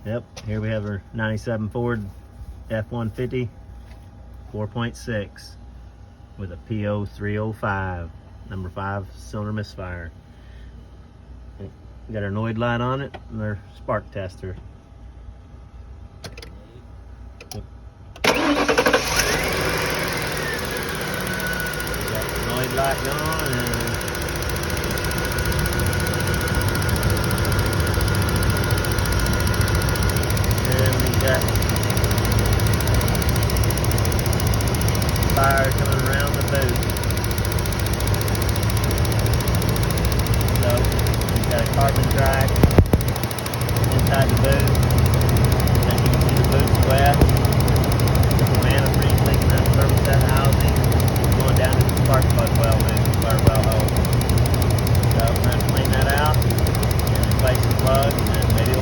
Yep, here we have our 97 Ford F150 4.6 with a PO 305, number 5 cylinder misfire. We got our Noid light on it and our spark tester. Yep. We got the Noid light going and got fire coming around the boot. So we've got a carbon track inside the boot. As you can see, the boot's wet. There's some antifreeze leaking out of the thermostat housing, going down to the spark plug well hole. So we're going to clean that out and replace the plug.